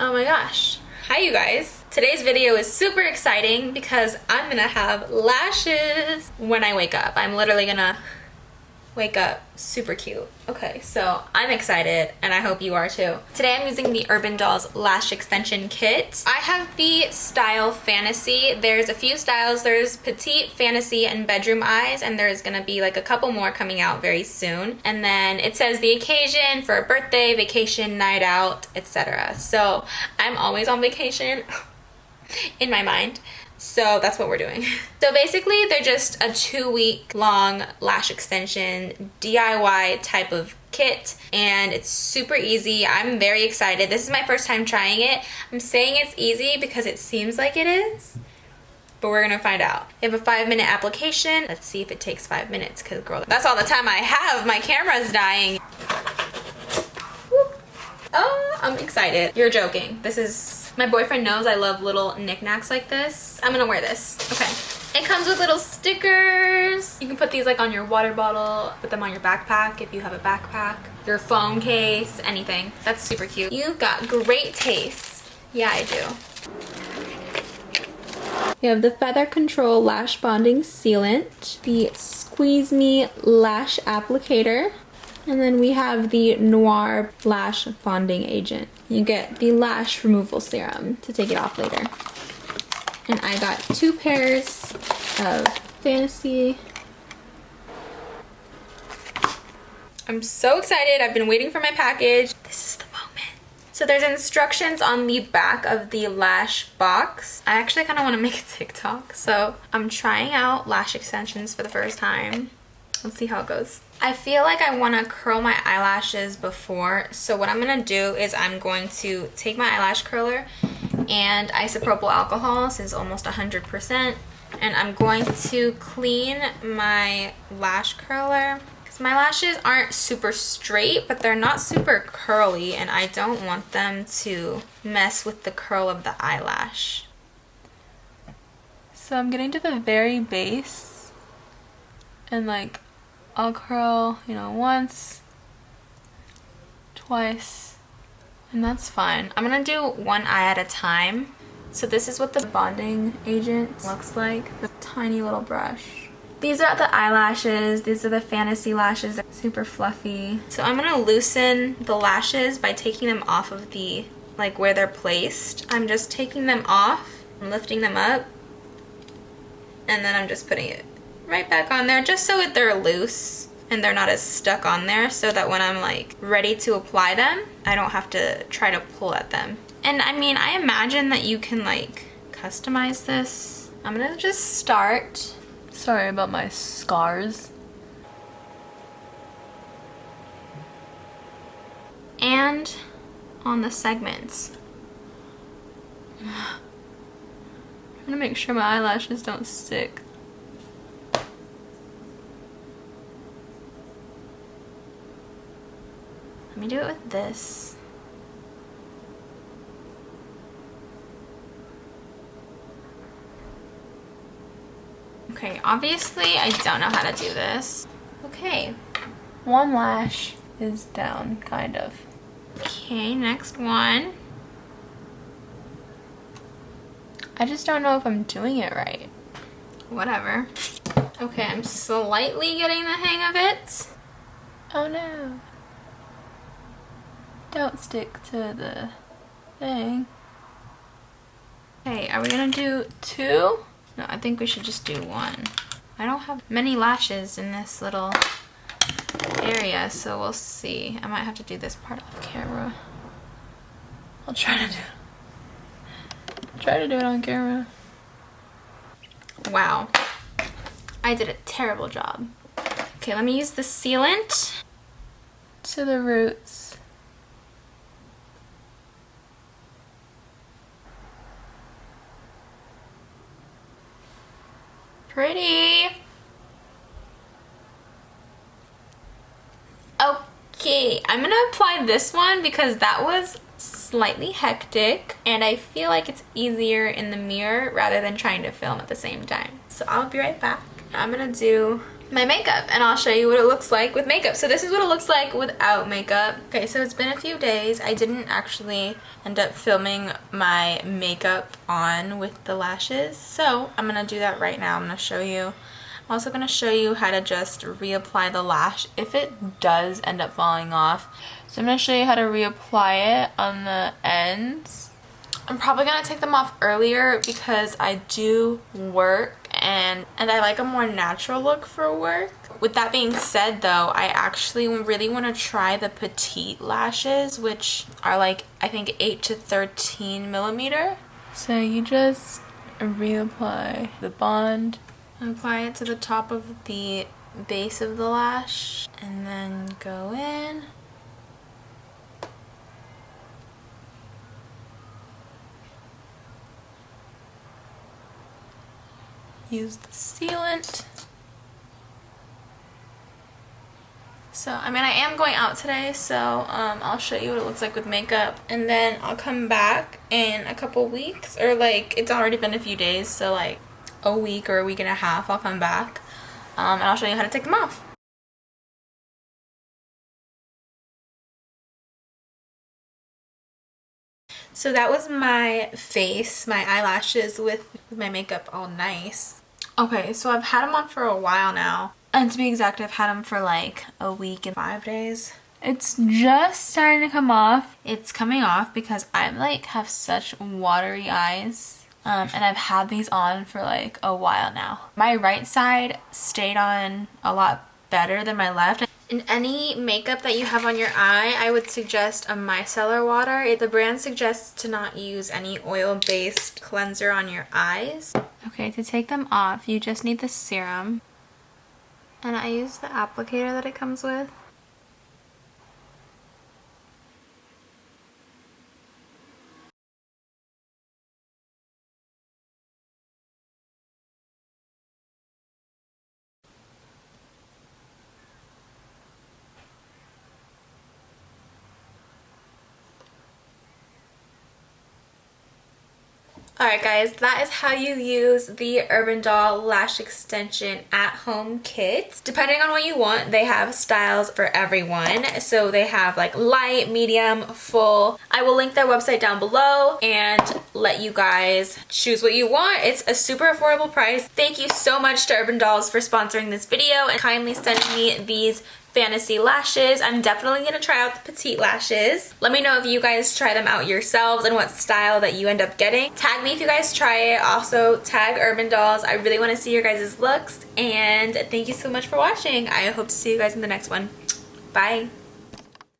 Oh my gosh. Hi you guys. Today's video is super exciting because I'm gonna have lashes when I wake up. I'm literally gonna wake up super cute. Okay, so I'm excited and I hope you are too. Today I'm using the Dollz lash extension kit. I have the style Fantasy. There's a few styles. There's Petite, Fantasy, and Bedroom Eyes, and there's gonna be like a couple more coming out very soon. And then it says the occasion for a birthday, vacation, night out, etc. So I'm always on vacation in my mind. So that's what we're doing. So basically they're just a 2-week long lash extension DIY type of kit, and it's super easy. I'm very excited. This is my first time trying it. I'm saying it's easy because it seems like it is, but we're gonna find out. You have a 5-minute application. Let's see if it takes 5 minutes, because girl, that's all the time I have. My camera's dying. Whoop. Oh, I'm excited. You're joking. This is... My boyfriend knows I love little knickknacks like this. I'm gonna wear this. Okay. It comes with little stickers. You can put these like on your water bottle, put them on your backpack if you have a backpack, your phone case, anything. That's super cute. You've got great taste. Yeah, I do. You have the Feather Control Lash Bonding Sealant, the Squeeze Me Lash Applicator, and then we have the Noir Lash Bonding Agent. You get the lash removal serum to take it off later. And I got 2 pairs of Fantasy. I'm so excited. I've been waiting for my package. This is the moment. So there's instructions on the back of the lash box. I actually kind of want to make a TikTok. So I'm trying out lash extensions for the first time. Let's see how it goes. I feel like I want to curl my eyelashes before, so what I'm going to do is I'm going to take my eyelash curler and isopropyl alcohol, since it's almost 100%, and I'm going to clean my lash curler, because my lashes aren't super straight, but they're not super curly, and I don't want them to mess with the curl of the eyelash. So I'm getting to the very base, and like I'll curl, you know, once, twice, and that's fine. I'm gonna do one eye at a time. So this is what the bonding agent looks like, the tiny little brush. These are the eyelashes. These are the Fantasy lashes. They're super fluffy. So I'm gonna loosen the lashes by taking them off of the, like where they're placed. I'm just taking them off and lifting them up, and then I'm just putting it right back on there, just so that they're loose and they're not as stuck on there, so that when I'm like ready to apply them, I don't have to try to pull at them. And I mean, I imagine that you can like customize this. I'm gonna just start. Sorry about my scars. And on the segments. I'm gonna make sure my eyelashes don't stick. Let me do it with this. Okay, obviously I don't know how to do this. Okay. One lash is down, kind of. Okay, next one. I just don't know if I'm doing it right. Whatever. Okay, I'm slightly getting the hang of it. Oh no. Don't stick to the thing. Okay, are we gonna do 2? No, I think we should just do 1. I don't have many lashes in this little area, so we'll see. I might have to do this part off camera. I'll try to do it on camera. Wow. I did a terrible job. Okay, let me use the sealant to the roots. Pretty. Okay, I'm gonna apply this one because that was slightly hectic, and I feel like it's easier in the mirror rather than trying to film at the same time. So I'll be right back. I'm gonna do my makeup, and I'll show you what it looks like with makeup. So this is what it looks like without makeup. Okay, so it's been a few days. I didn't actually end up filming my makeup on with the lashes, so I'm gonna do that right now. I'm gonna show you. I'm also gonna show you how to just reapply the lash if it does end up falling off. So I'm gonna show you how to reapply it on the ends. I'm probably gonna take them off earlier because I do work and I like a more natural look for work. With that being said though, I actually really want to try the petite lashes, which are like I think 8 to 13 millimeter. So you just reapply the bond, apply it to the top of the base of the lash, and then go in. Use the sealant. So, I mean, I am going out today, so I'll show you what it looks like with makeup. And then I'll come back in a couple weeks, or like, it's already been a few days, so like a week or a week and a half, I'll come back. And I'll show you how to take them off. So that was my face, my eyelashes with my makeup all nice. Okay, so I've had them on for a while now. And to be exact, I've had them for like a week and 5 days. It's just starting to come off. It's coming off because I like have such watery eyes. And I've had these on for like a while now. My right side stayed on a lot better than my left. In any makeup that you have on your eye, I would suggest a micellar water. The brand suggests to not use any oil-based cleanser on your eyes. Okay, to take them off, you just need the serum. And I use the applicator that it comes with. Alright guys, that is how you use the Urban Doll Lash Extension at Home Kit. Depending on what you want, they have styles for everyone. So they have like light, medium, full. I will link their website down below and let you guys choose what you want. It's a super affordable price. Thank you so much to Urban Dolls for sponsoring this video and kindly sending me these fantasy lashes. I'm definitely gonna try out the petite lashes. Let me know if you guys try them out yourselves and what style that you end up getting. Tag me if you guys try it. Also tag Urban Dolls. I really want to see your guys' looks, and thank you so much for watching. I hope to see you guys in the next one. Bye.